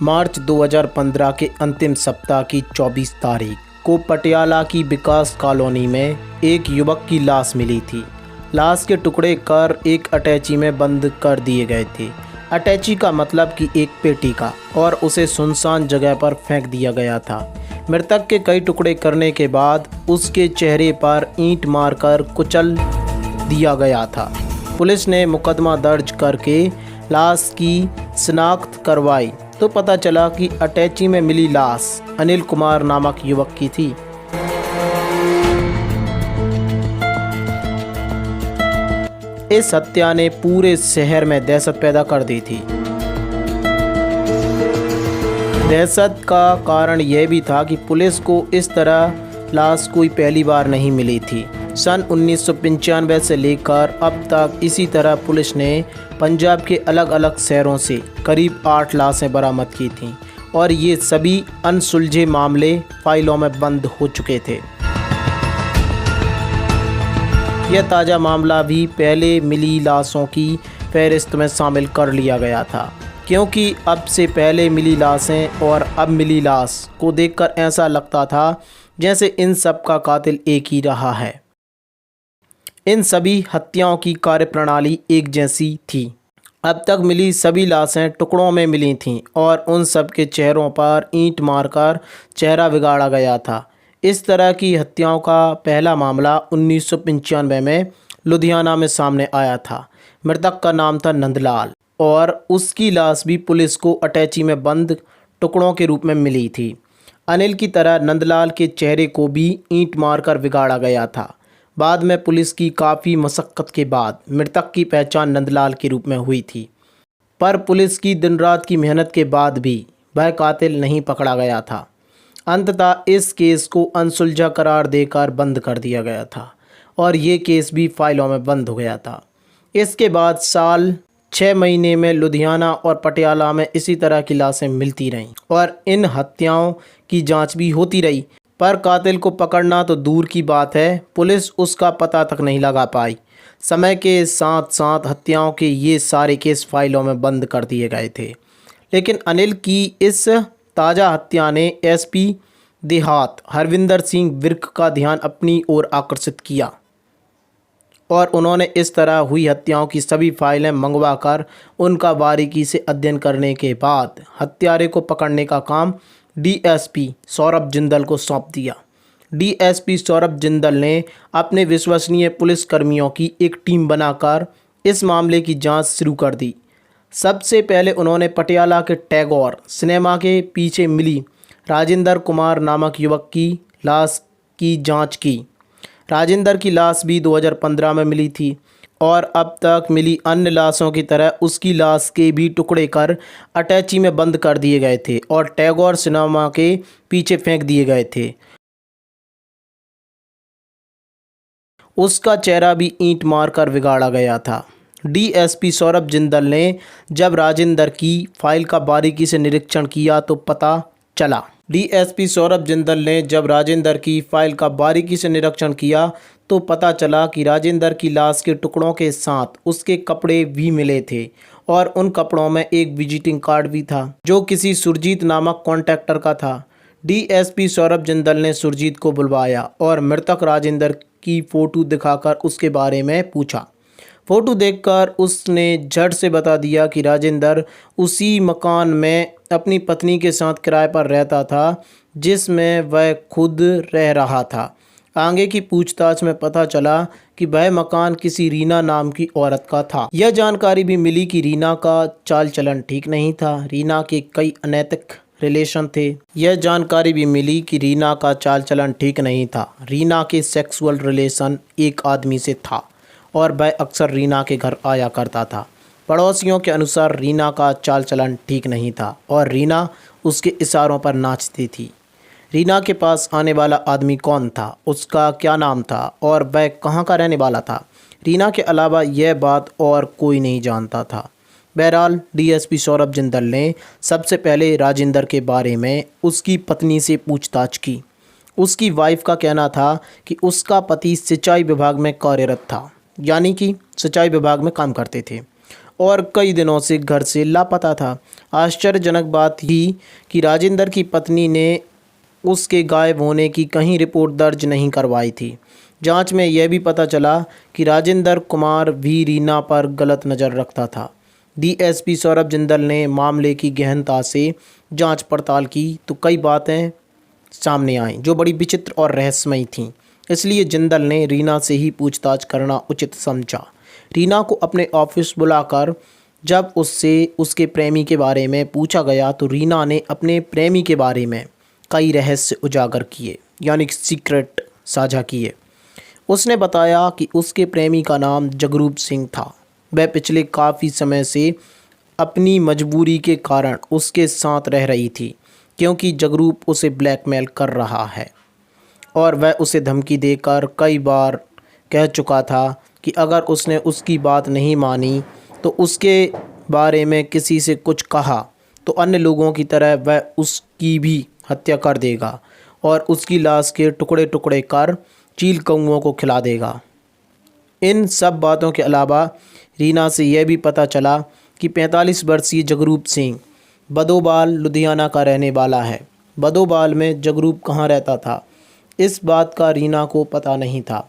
मार्च 2015 के अंतिम सप्ताह की 24 तारीख को पटियाला की विकास कॉलोनी में एक युवक की लाश मिली थी। लाश के टुकड़े कर एक अटैची में बंद कर दिए गए थे। अटैची का मतलब कि एक पेटी का, और उसे सुनसान जगह पर फेंक दिया गया था। मृतक के कई टुकड़े करने के बाद उसके चेहरे पर ईंट मारकर कुचल दिया गया था। पुलिस ने मुकदमा दर्ज करके लाश की शिनाख्त करवाई तो पता चला कि अटैची में मिली लाश अनिल कुमार नामक युवक की थी। इस हत्या ने पूरे शहर में दहशत पैदा कर दी थी। दहशत का कारण यह भी था कि पुलिस को इस तरह लाश कोई पहली बार नहीं मिली थी। सन 1995 से लेकर अब तक इसी तरह पुलिस ने पंजाब के अलग अलग शहरों से करीब 8 लाशें बरामद की थीं, और ये सभी अनसुलझे मामले फाइलों में बंद हो चुके थे। यह ताज़ा मामला भी पहले मिली लाशों की फहरिस्त में शामिल कर लिया गया था, क्योंकि अब से पहले मिली लाशें और अब मिली लाश को देखकर ऐसा लगता था जैसे इन सब का कातिल एक ही रहा है। इन सभी हत्याओं की कार्यप्रणाली एक जैसी थी। अब तक मिली सभी लाशें टुकड़ों में मिली थीं और उन सब के चेहरों पर ईंट मारकर चेहरा बिगाड़ा गया था। इस तरह की हत्याओं का पहला मामला 1995 में लुधियाना में सामने आया था। मृतक का नाम था नंदलाल, और उसकी लाश भी पुलिस को अटैची में बंद टुकड़ों के रूप में मिली थी। अनिल की तरह नंदलाल के चेहरे को भी ईंट मारकर बिगाड़ा गया था। बाद में पुलिस की काफ़ी मशक्क़त के बाद मृतक की पहचान नंदलाल के रूप में हुई थी, पर पुलिस की दिन रात की मेहनत के बाद भी वह कातिल नहीं पकड़ा गया था। अंततः इस केस को अनसुलझा करार देकर बंद कर दिया गया था, और ये केस भी फाइलों में बंद हो गया था। इसके बाद साल 6 महीने में लुधियाना और पटियाला में इसी तरह की लाशें मिलती रहीं, और इन हत्याओं की जांच भी होती रही, पर कातिल को पकड़ना तो दूर की बात है, पुलिस उसका पता तक नहीं लगा पाई। समय के साथ साथ हत्याओं के ये सारे केस फाइलों में बंद कर दिए गए थे। लेकिन अनिल की इस ताज़ा हत्या ने एसपी देहात हरविंदर सिंह विर्क का ध्यान अपनी ओर आकर्षित किया, और उन्होंने इस तरह हुई हत्याओं की सभी फाइलें मंगवाकर उनका बारीकी से अध्ययन करने के बाद हत्यारे को पकड़ने का काम डीएसपी सौरभ जिंदल को सौंप दिया। डीएसपी सौरभ जिंदल ने अपने विश्वसनीय पुलिसकर्मियों की एक टीम बनाकर इस मामले की जांच शुरू कर दी। सबसे पहले उन्होंने पटियाला के टैगोर सिनेमा के पीछे मिली राजेंद्र कुमार नामक युवक की लाश की जांच की। राजेंद्र की लाश भी 2015 में मिली थी, और अब तक मिली अन्य लाशों की तरह उसकी लाश के भी टुकड़े कर अटैची में बंद कर दिए गए थे और टैगोर सिनेमा के पीछे फेंक दिए गए थे। उसका चेहरा भी ईंट मारकर बिगाड़ा गया था। डीएसपी सौरभ जिंदल ने जब राजेंद्र की फाइल का बारीकी से निरीक्षण किया तो पता चला डीएसपी सौरभ जिंदल ने जब राजेंद्र की फाइल का बारीकी से निरीक्षण किया तो पता चला कि राजेंद्र की लाश के टुकड़ों के साथ उसके कपड़े भी मिले थे, और उन कपड़ों में एक विजिटिंग कार्ड भी था जो किसी सुरजीत नामक कॉन्ट्रैक्टर का था। डीएसपी सौरभ जिंदल ने सुरजीत को बुलवाया और मृतक राजेंद्र की फ़ोटो दिखाकर उसके बारे में पूछा। फ़ोटो देखकर उसने झट से बता दिया कि राजेंद्र उसी मकान में अपनी पत्नी के साथ किराए पर रहता था जिसमें वह खुद रह रहा था। आगे की पूछताछ में पता चला कि वह मकान किसी रीना नाम की औरत का था। यह जानकारी भी मिली कि रीना का चाल चलन ठीक नहीं था। रीना के कई अनैतिक रिलेशन थे। यह जानकारी भी मिली कि रीना का चाल चलन ठीक नहीं था। रीना के सेक्सुअल रिलेशन एक आदमी से था, और वह अक्सर रीना के घर आया करता था। पड़ोसियों के अनुसार रीना का चाल चलन ठीक नहीं था, और रीना उसके इशारों पर नाचती थी। रीना के पास आने वाला आदमी कौन था, उसका क्या नाम था, और वह कहाँ का रहने वाला था, रीना के अलावा यह बात और कोई नहीं जानता था। बहरहाल डीएसपी सौरभ जिंदल ने सबसे पहले राजेंद्र के बारे में उसकी पत्नी से पूछताछ की। उसकी वाइफ का कहना था कि उसका पति सिंचाई विभाग में कार्यरत था, यानी कि सिंचाई विभाग में काम करते थे, और कई दिनों से घर से लापता था। आश्चर्यजनक बात ही कि राजेंद्र की पत्नी ने उसके गायब होने की कहीं रिपोर्ट दर्ज नहीं करवाई थी। जांच में यह भी पता चला कि राजेंद्र कुमार भी रीना पर गलत नज़र रखता था। डीएसपी सौरभ जिंदल ने मामले की गहनता से जांच पड़ताल की तो कई बातें सामने आईं जो बड़ी विचित्र और रहस्यमयी थीं। इसलिए जिंदल ने रीना से ही पूछताछ करना उचित समझा। रीना को अपने ऑफिस बुलाकर जब उससे उसके प्रेमी के बारे में पूछा गया तो रीना ने अपने प्रेमी के बारे में कई रहस्य उजागर किए, यानी सीक्रेट साझा किए। उसने बताया कि उसके प्रेमी का नाम जगरूप सिंह था। वह पिछले काफ़ी समय से अपनी मजबूरी के कारण उसके साथ रह रही थी, क्योंकि जगरूप उसे ब्लैकमेल कर रहा है और वह उसे धमकी देकर कई बार कह चुका था कि अगर उसने उसकी बात नहीं मानी तो उसके बारे में किसी से कुछ कहा तो अन्य लोगों की तरह वह उसकी भी हत्या कर देगा और उसकी लाश के टुकड़े टुकड़े कर चील कौओं को खिला देगा। इन सब बातों के अलावा रीना से यह भी पता चला कि 45 वर्षीय जगरूप सिंह बदोबाल लुधियाना का रहने वाला है। बदोबाल में जगरूप कहाँ रहता था, इस बात का रीना को पता नहीं था।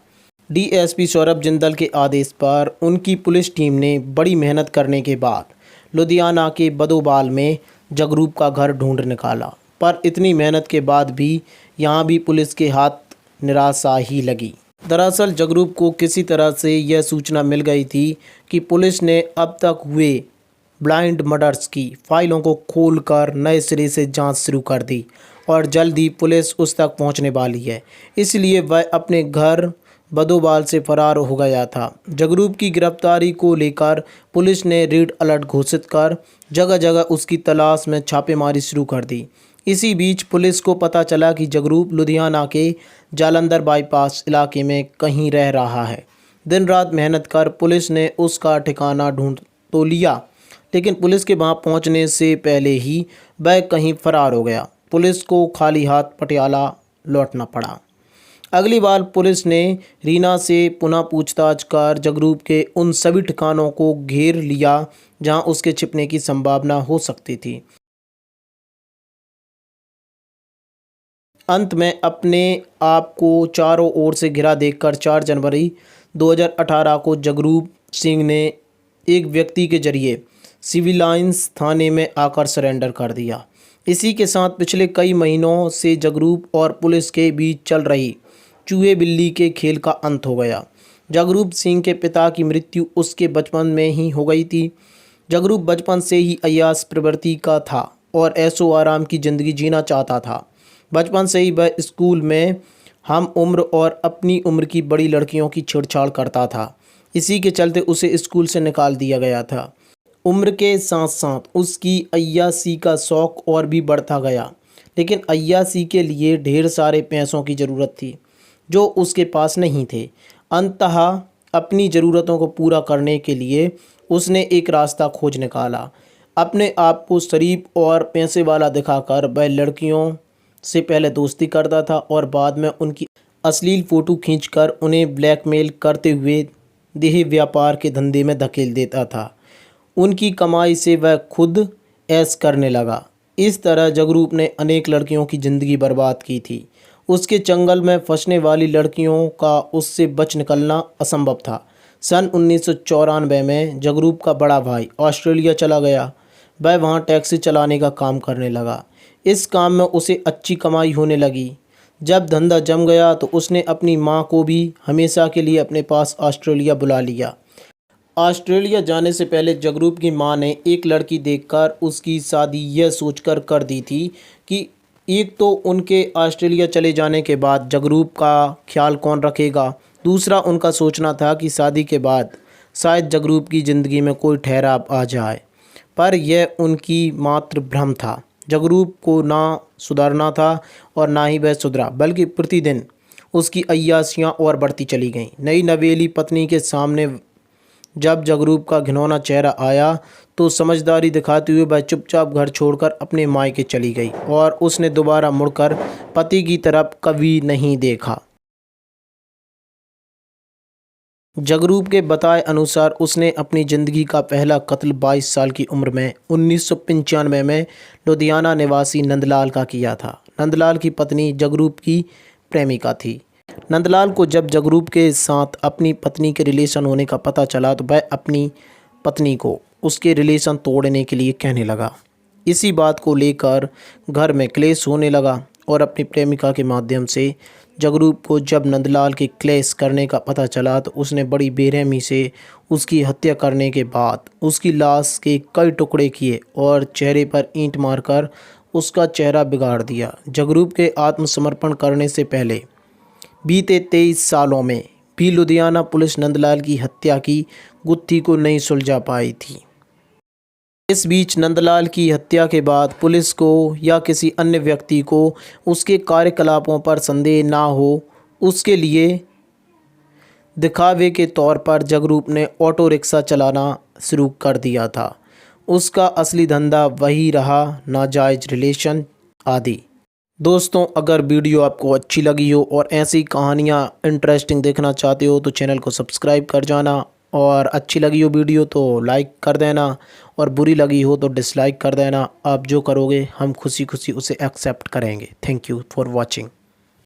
डीएसपी सौरभ जिंदल के आदेश पर उनकी पुलिस टीम ने बड़ी मेहनत करने के बाद लुधियाना के बदोबाल में जगरूप का घर ढूंढ निकाला, पर इतनी मेहनत के बाद भी यहाँ भी पुलिस के हाथ निराशा ही लगी। दरअसल जगरूप को किसी तरह से यह सूचना मिल गई थी कि पुलिस ने अब तक हुए ब्लाइंड मर्डर्स की फाइलों को खोलकर नए सिरे से जांच शुरू कर दी और जल्द ही पुलिस उस तक पहुंचने वाली है। इसलिए वह अपने घर बदोबाल से फरार हो गया था। जगरूप की गिरफ्तारी को लेकर पुलिस ने रेड अलर्ट घोषित कर जगह जगह उसकी तलाश में छापेमारी शुरू कर दी। इसी बीच पुलिस को पता चला कि जगरूप लुधियाना के जालंधर बाईपास इलाके में कहीं रह रहा है। दिन रात मेहनत कर पुलिस ने उसका ठिकाना ढूंढ तो लिया, लेकिन पुलिस के वहां पहुंचने से पहले ही वह कहीं फरार हो गया। पुलिस को खाली हाथ पटियाला लौटना पड़ा। अगली बार पुलिस ने रीना से पुनः पूछताछ कर जगरूप के उन सभी ठिकानों को घेर लिया जहां उसके छिपने की संभावना हो सकती थी। अंत में अपने आप को चारों ओर से घिरा देखकर 4 जनवरी 2018 को जगरूप सिंह ने एक व्यक्ति के जरिए सिविल लाइंस थाने में आकर सरेंडर कर दिया। इसी के साथ पिछले कई महीनों से जगरूप और पुलिस के बीच चल रही चूहे बिल्ली के खेल का अंत हो गया। जगरूप सिंह के पिता की मृत्यु उसके बचपन में ही हो गई थी। जगरूप बचपन से ही अय्याश प्रवृत्ति का था और ऐशो आराम की ज़िंदगी जीना चाहता था। बचपन से ही वह स्कूल में हम उम्र और अपनी उम्र की बड़ी लड़कियों की छेड़छाड़ करता था। इसी के चलते उसे स्कूल से निकाल दिया गया था। उम्र के साथ साथ उसकी अय्याशी का शौक़ और भी बढ़ता गया, लेकिन अय्याशी के लिए ढेर सारे पैसों की ज़रूरत थी जो उसके पास नहीं थे। अंततः अपनी ज़रूरतों को पूरा करने के लिए उसने एक रास्ता खोज निकाला। अपने आप को शरीफ और पैसे वाला दिखाकर वह लड़कियों से पहले दोस्ती करता था और बाद में उनकी अश्लील फ़ोटो खींचकर उन्हें ब्लैकमेल करते हुए देह व्यापार के धंधे में धकेल देता था। उनकी कमाई से वह खुद ऐश करने लगा। इस तरह जगरूप ने अनेक लड़कियों की ज़िंदगी बर्बाद की थी। उसके चंगल में फंसने वाली लड़कियों का उससे बच निकलना असंभव था। सन 1994 में जगरूप का बड़ा भाई ऑस्ट्रेलिया चला गया। वह वहाँ टैक्सी चलाने का काम करने लगा। इस काम में उसे अच्छी कमाई होने लगी। जब धंधा जम गया तो उसने अपनी माँ को भी हमेशा के लिए अपने पास ऑस्ट्रेलिया बुला लिया। ऑस्ट्रेलिया जाने से पहले जगरूप की माँ ने एक लड़की देखकर उसकी शादी यह सोचकर कर दी थी कि एक तो उनके ऑस्ट्रेलिया चले जाने के बाद जगरूप का ख्याल कौन रखेगा, दूसरा उनका सोचना था कि शादी के बाद शायद जगरूप की ज़िंदगी में कोई ठहराव आ जाए। पर यह उनकी मात्र भ्रम था। जगरूप को ना सुधरना था और ना ही वह सुधरा, बल्कि प्रतिदिन उसकी अय्याशियाँ और बढ़ती चली गईं। नई नवेली पत्नी के सामने जब जगरूप का घिनौना चेहरा आया तो समझदारी दिखाते हुए वह चुपचाप घर छोड़कर अपने मायके चली गई और उसने दोबारा मुड़कर पति की तरफ कभी नहीं देखा। जगरूप के बताए अनुसार उसने अपनी ज़िंदगी का पहला कत्ल 22 साल की उम्र में 1995 में लुधियाना निवासी नंदलाल का किया था। नंदलाल की पत्नी जगरूप की प्रेमिका थी। नंदलाल को जब जगरूप के साथ अपनी पत्नी के रिलेशन होने का पता चला तो वह अपनी पत्नी को उसके रिलेशन तोड़ने के लिए कहने लगा। इसी बात को लेकर घर में क्लेश होने लगा और अपनी प्रेमिका के माध्यम से जगरूप को जब नंदलाल के क्लेश करने का पता चला तो उसने बड़ी बेरहमी से उसकी हत्या करने के बाद उसकी लाश के कई टुकड़े किए और चेहरे पर ईंट मारकर उसका चेहरा बिगाड़ दिया। जगरूप के आत्मसमर्पण करने से पहले बीते 23 सालों में भी लुधियाना पुलिस नंदलाल की हत्या की गुत्थी को नहीं सुलझा पाई थी। इस बीच नंदलाल की हत्या के बाद पुलिस को या किसी अन्य व्यक्ति को उसके कार्यकलापों पर संदेह ना हो, उसके लिए दिखावे के तौर पर जगरूप ने ऑटो रिक्शा चलाना शुरू कर दिया था। उसका असली धंधा वही रहा, नाजायज़ रिलेशन आदि। दोस्तों, अगर वीडियो आपको अच्छी लगी हो और ऐसी कहानियाँ इंटरेस्टिंग देखना चाहते हो तो चैनल को सब्सक्राइब कर जाना, और अच्छी लगी हो वीडियो तो लाइक कर देना, और बुरी लगी हो तो डिसलाइक कर देना। आप जो करोगे हम खुशी खुशी उसे एक्सेप्ट करेंगे। Thank you for watching.